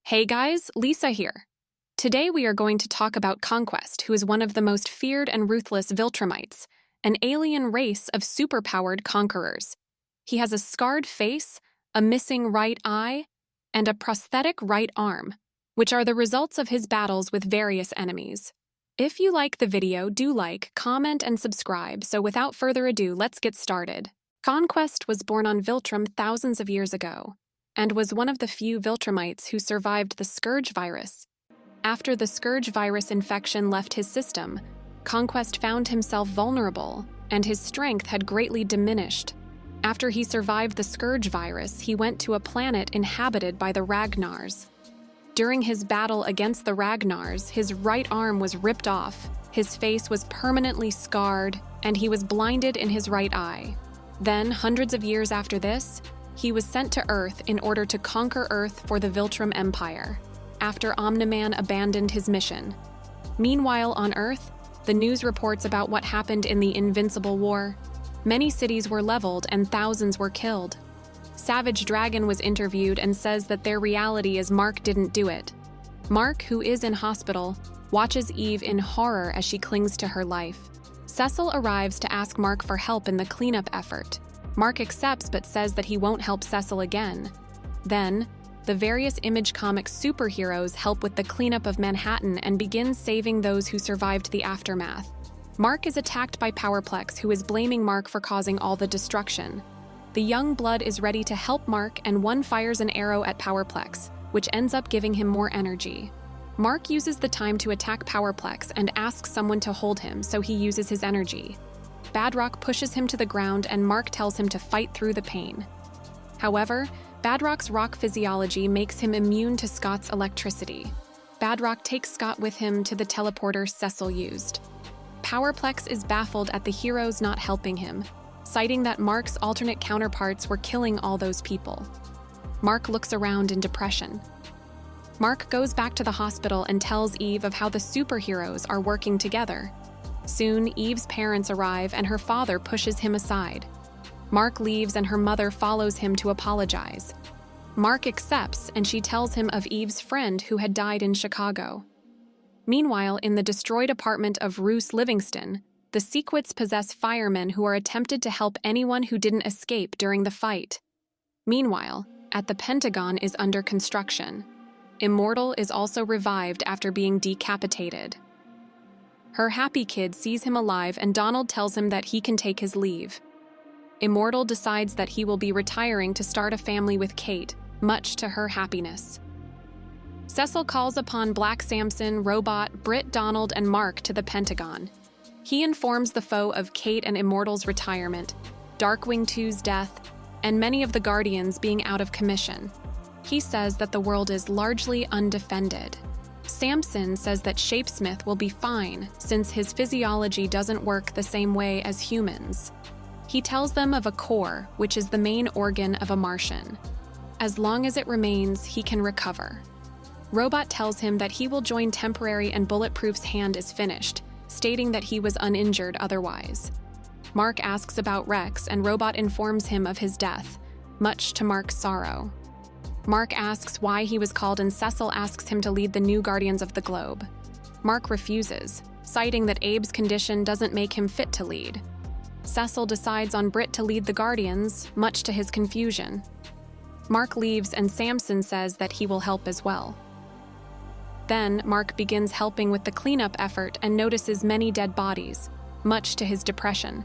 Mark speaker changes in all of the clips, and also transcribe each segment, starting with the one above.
Speaker 1: Hey guys, Lisa here. Today we are going to talk about Conquest, who is one of the most feared and ruthless Viltrumites, an alien race of superpowered conquerors. He has a scarred face, a missing right eye, and a prosthetic right arm, which are the results of his battles with various enemies. If you like the video, do like, comment, and subscribe, so without further ado, let's get started. Conquest was born on Viltrum thousands of years ago, and was one of the few Viltrumites who survived the Scourge virus. After the Scourge virus infection left his system, Conquest found himself vulnerable, and his strength had greatly diminished. After he survived the Scourge virus, he went to a planet inhabited by the Ragnars. During his battle against the Ragnars, his right arm was ripped off, his face was permanently scarred, and he was blinded in his right eye. Then, hundreds of years after this, he was sent to Earth in order to conquer Earth for the Viltrum Empire, after Omni-Man abandoned his mission. Meanwhile, on Earth, the news reports about what happened in the Invincible War. Many cities were leveled and thousands were killed. Savage Dragon was interviewed and says that their reality is Mark didn't do it. Mark, who is in hospital, watches Eve in horror as she clings to her life. Cecil arrives to ask Mark for help in the cleanup effort. Mark accepts but says that he won't help Cecil again. Then, the various Image Comics superheroes help with the cleanup of Manhattan and begin saving those who survived the aftermath. Mark is attacked by Powerplex, who is blaming Mark for causing all the destruction. The young blood is ready to help Mark, and one fires an arrow at Powerplex, which ends up giving him more energy. Mark uses the time to attack Powerplex and asks someone to hold him, so he uses his energy. Badrock pushes him to the ground and Mark tells him to fight through the pain. However, Badrock's rock physiology makes him immune to Scott's electricity. Badrock takes Scott with him to the teleporter Cecil used. Powerplex is baffled at the heroes not helping him, citing that Mark's alternate counterparts were killing all those people. Mark looks around in depression. Mark goes back to the hospital and tells Eve of how the superheroes are working together. Soon, Eve's parents arrive and her father pushes him aside. Mark leaves and her mother follows him to apologize. Mark accepts and she tells him of Eve's friend who had died in Chicago. Meanwhile, in the destroyed apartment of Roose Livingston, the Sequits possess firemen who are attempted to help anyone who didn't escape during the fight. Meanwhile, at the Pentagon is under construction. Immortal is also revived after being decapitated. Her happy kid sees him alive and Donald tells him that he can take his leave. Immortal decides that he will be retiring to start a family with Kate, much to her happiness. Cecil calls upon Black Samson, Robot, Britt, Donald, and Mark to the Pentagon. He informs the foe of Kate and Immortal's retirement, Darkwing 2's death, and many of the Guardians being out of commission. He says that the world is largely undefended. Samson says that Shapesmith will be fine since his physiology doesn't work the same way as humans. He tells them of a core, which is the main organ of a Martian. As long as it remains, he can recover. Robot tells him that he will join Temporary and Bulletproof's hand is finished, stating that he was uninjured otherwise. Mark asks about Rex and Robot informs him of his death, much to Mark's sorrow. Mark asks why he was called and Cecil asks him to lead the new Guardians of the Globe. Mark refuses, citing that Abe's condition doesn't make him fit to lead. Cecil decides on Britt to lead the Guardians, much to his confusion. Mark leaves and Samson says that he will help as well. Then, Mark begins helping with the cleanup effort and notices many dead bodies, much to his depression.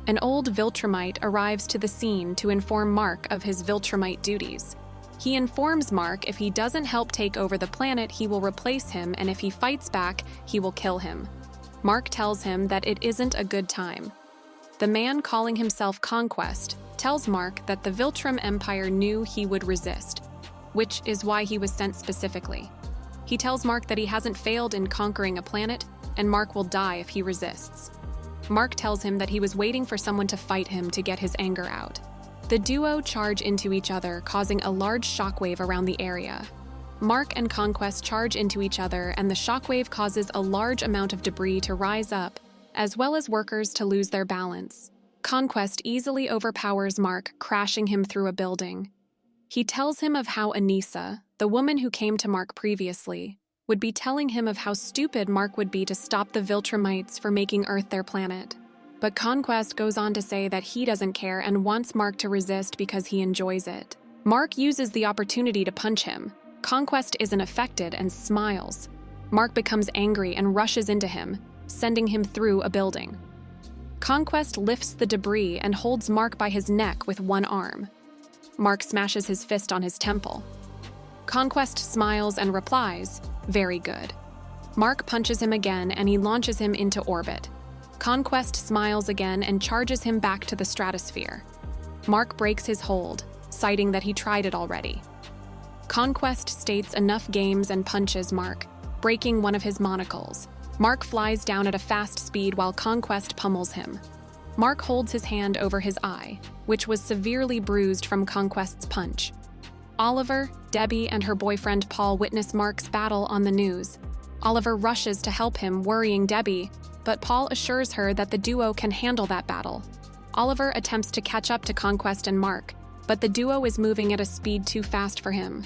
Speaker 1: An old Viltrumite arrives to the scene to inform Mark of his Viltrumite duties. He informs Mark if he doesn't help take over the planet, he will replace him, and if he fights back, he will kill him. Mark tells him that it isn't a good time. The man calling himself Conquest tells Mark that the Viltrum Empire knew he would resist, which is why he was sent specifically. He tells Mark that he hasn't failed in conquering a planet, and Mark will die if he resists. Mark tells him that he was waiting for someone to fight him to get his anger out. The duo charge into each other, causing a large shockwave around the area. Mark and Conquest charge into each other, and the shockwave causes a large amount of debris to rise up, as well as workers to lose their balance. Conquest easily overpowers Mark, crashing him through a building. He tells him of how Anissa, the woman who came to Mark previously, would be telling him of how stupid Mark would be to stop the Viltrumites for making Earth their planet. But Conquest goes on to say that he doesn't care and wants Mark to resist because he enjoys it. Mark uses the opportunity to punch him. Conquest isn't affected and smiles. Mark becomes angry and rushes into him, sending him through a building. Conquest lifts the debris and holds Mark by his neck with one arm. Mark smashes his fist on his temple. Conquest smiles and replies, "Very good." Mark punches him again and he launches him into orbit. Conquest smiles again and charges him back to the stratosphere. Mark breaks his hold, citing that he tried it already. Conquest states enough games and punches Mark, breaking one of his monocles. Mark flies down at a fast speed while Conquest pummels him. Mark holds his hand over his eye, which was severely bruised from Conquest's punch. Oliver, Debbie, and her boyfriend Paul witness Mark's battle on the news. Oliver rushes to help him, worrying Debbie, but Paul assures her that the duo can handle that battle. Oliver attempts to catch up to Conquest and Mark, but the duo is moving at a speed too fast for him.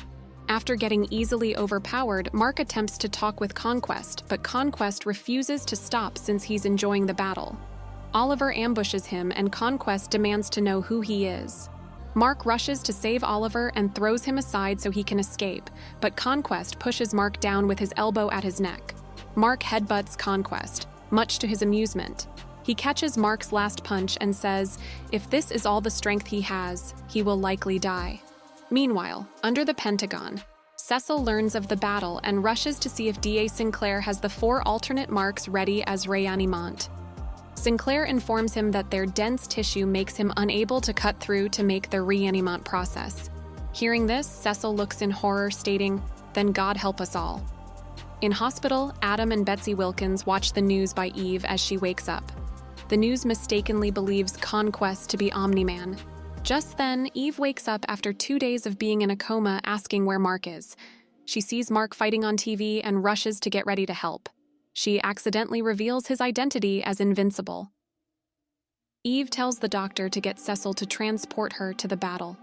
Speaker 1: After getting easily overpowered, Mark attempts to talk with Conquest, but Conquest refuses to stop since he's enjoying the battle. Oliver ambushes him and Conquest demands to know who he is. Mark rushes to save Oliver and throws him aside so he can escape, but Conquest pushes Mark down with his elbow at his neck. Mark headbutts Conquest, much to his amusement. He catches Mark's last punch and says, if this is all the strength he has, he will likely die. Meanwhile, under the Pentagon, Cecil learns of the battle and rushes to see if D.A. Sinclair has the 4 alternate marks ready as reanimant. Sinclair informs him that their dense tissue makes him unable to cut through to make the reanimant process. Hearing this, Cecil looks in horror, stating, "Then God help us all." In hospital, Adam and Betsy Wilkins watch the news by Eve as she wakes up. The news mistakenly believes Conquest to be Omni-Man. Just then, Eve wakes up after 2 days of being in a coma, asking where Mark is. She sees Mark fighting on TV and rushes to get ready to help. She accidentally reveals his identity as Invincible. Eve tells the doctor to get Cecil to transport her to the battle.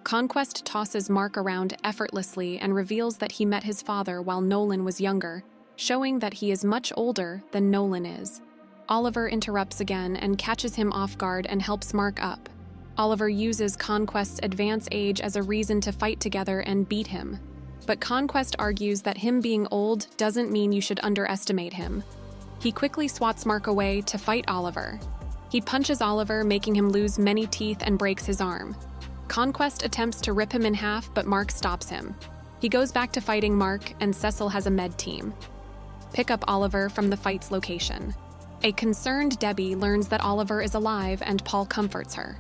Speaker 1: Conquest tosses Mark around effortlessly and reveals that he met his father while Nolan was younger, showing that he is much older than Nolan is. Oliver interrupts again and catches him off guard and helps Mark up. Oliver uses Conquest's advanced age as a reason to fight together and beat him. But Conquest argues that him being old doesn't mean you should underestimate him. He quickly swats Mark away to fight Oliver. He punches Oliver, making him lose many teeth and breaks his arm. Conquest attempts to rip him in half, but Mark stops him. He goes back to fighting Mark, and Cecil has a med team. Pick up Oliver from the fight's location. A concerned Debbie learns that Oliver is alive and Paul comforts her.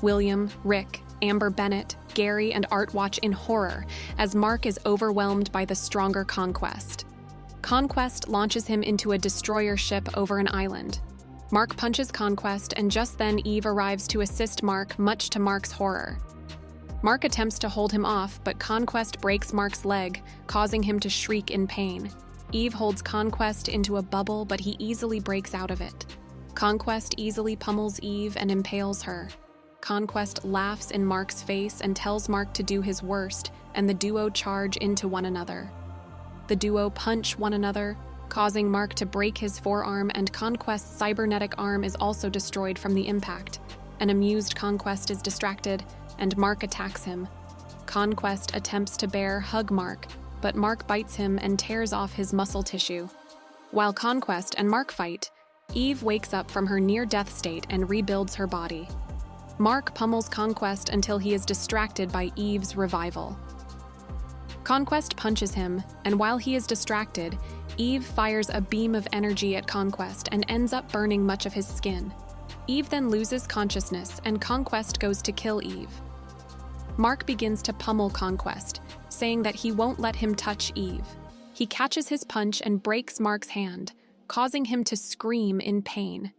Speaker 1: William, Rick, Amber Bennett, Gary, and Art watch in horror as Mark is overwhelmed by the stronger Conquest. Conquest launches him into a destroyer ship over an island. Mark punches Conquest, and just then Eve arrives to assist Mark, much to Mark's horror. Mark attempts to hold him off, but Conquest breaks Mark's leg, causing him to shriek in pain. Eve holds Conquest into a bubble, but he easily breaks out of it. Conquest easily pummels Eve and impales her. Conquest laughs in Mark's face and tells Mark to do his worst, and the duo charge into one another. The duo punch one another, causing Mark to break his forearm, and Conquest's cybernetic arm is also destroyed from the impact. An amused Conquest is distracted, and Mark attacks him. Conquest attempts to hug Mark, but Mark bites him and tears off his muscle tissue. While Conquest and Mark fight, Eve wakes up from her near-death state and rebuilds her body. Mark pummels Conquest until he is distracted by Eve's revival. Conquest punches him, and while he is distracted, Eve fires a beam of energy at Conquest and ends up burning much of his skin. Eve then loses consciousness, and Conquest goes to kill Eve. Mark begins to pummel Conquest, saying that he won't let him touch Eve. He catches his punch and breaks Mark's hand, causing him to scream in pain.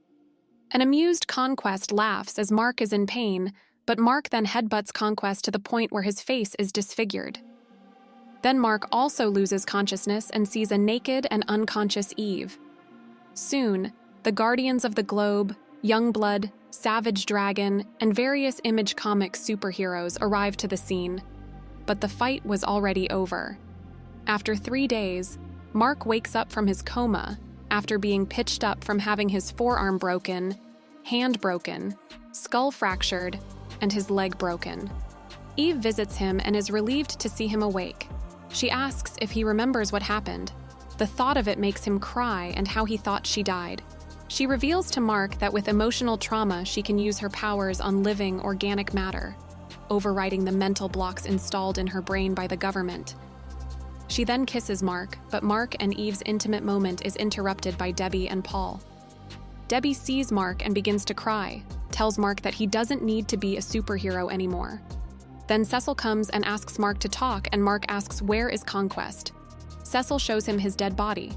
Speaker 1: An amused Conquest laughs as Mark is in pain, but Mark then headbutts Conquest to the point where his face is disfigured. Then Mark also loses consciousness and sees a naked and unconscious Eve. Soon, the Guardians of the Globe, Youngblood, Savage Dragon, and various Image Comics superheroes arrive to the scene. but the fight was already over. After 3 days, Mark wakes up from his coma after being pitched up from having his forearm broken, hand broken, skull fractured, and his leg broken. Eve visits him and is relieved to see him awake. She asks if he remembers what happened. The thought of it makes him cry and how he thought she died. She reveals to Mark that with emotional trauma, she can use her powers on living, organic matter, overriding the mental blocks installed in her brain by the government. She then kisses Mark, but Mark and Eve's intimate moment is interrupted by Debbie and Paul. Debbie sees Mark and begins to cry, tells Mark that he doesn't need to be a superhero anymore. Then Cecil comes and asks Mark to talk, and Mark asks where is Conquest. Cecil shows him his dead body.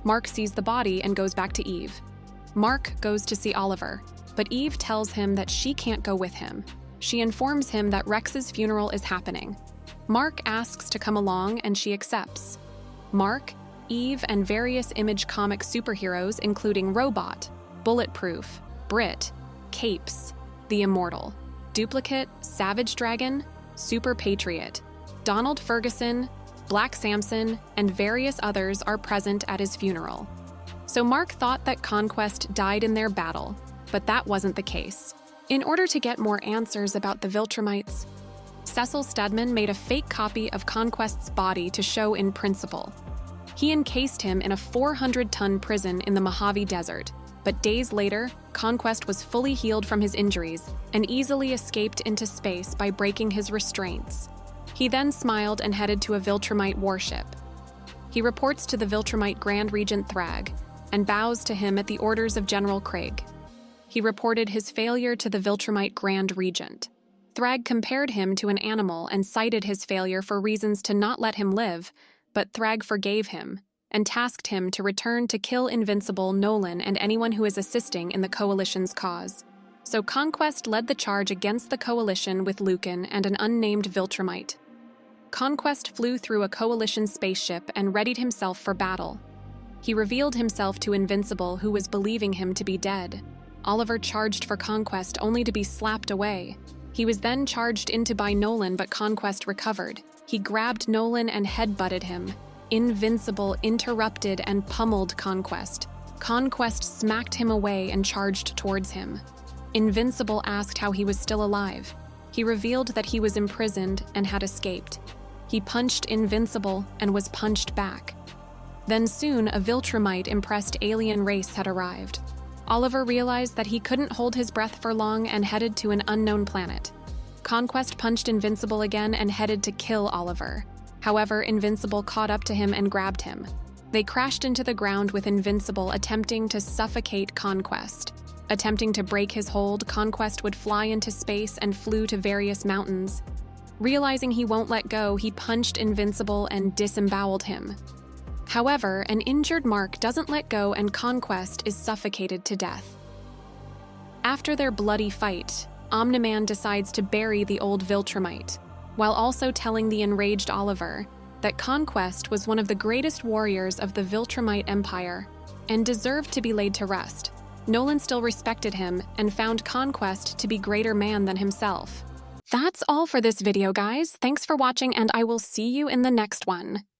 Speaker 1: Mark sees the body and goes back to Eve. Mark goes to see Oliver, but Eve tells him that she can't go with him. She informs him that Rex's funeral is happening. Mark asks to come along and she accepts. Mark, Eve, and various Image comic superheroes including Robot, Bulletproof, Brit, Capes, the Immortal, Duplicate, Savage Dragon, Super Patriot, Donald Ferguson, Black Samson, and various others are present at his funeral. So Mark thought that Conquest died in their battle, but that wasn't the case. In order to get more answers about the Viltrumites, Cecil Stedman made a fake copy of Conquest's body to show in principle. He encased him in a 400-ton prison in the Mojave Desert, but days later, Conquest was fully healed from his injuries and easily escaped into space by breaking his restraints. He then smiled and headed to a Viltrumite warship. He reports to the Viltrumite Grand Regent Thrag and bows to him at the orders of General Craig. He reported his failure to the Viltrumite Grand Regent. Thrag compared him to an animal and cited his failure for reasons to not let him live, but Thrag forgave him and tasked him to return to kill Invincible, Nolan, and anyone who is assisting in the Coalition's cause. So Conquest led the charge against the Coalition with Lucan and an unnamed Viltrumite. Conquest flew through a Coalition spaceship and readied himself for battle. He revealed himself to Invincible, who was believing him to be dead. Oliver charged for Conquest only to be slapped away. He was then charged into by Nolan, but Conquest recovered. He grabbed Nolan and headbutted him. Invincible interrupted and pummeled Conquest. Conquest smacked him away and charged towards him. Invincible asked how he was still alive. He revealed that he was imprisoned and had escaped. He punched Invincible and was punched back. Then soon, a Viltrumite impressed alien race had arrived. Oliver realized that he couldn't hold his breath for long and headed to an unknown planet. Conquest punched Invincible again and headed to kill Oliver. However, Invincible caught up to him and grabbed him. They crashed into the ground with Invincible attempting to suffocate Conquest. Attempting to break his hold, Conquest would fly into space and flew to various mountains. Realizing he won't let go, he punched Invincible and disemboweled him. However, an injured Mark doesn't let go and Conquest is suffocated to death. After their bloody fight, Omni-Man decides to bury the old Viltrumite, while also telling the enraged Oliver that Conquest was one of the greatest warriors of the Viltrumite Empire and deserved to be laid to rest. Nolan still respected him and found Conquest to be greater man than himself. That's all for this video, guys. Thanks for watching, and I will see you in the next one.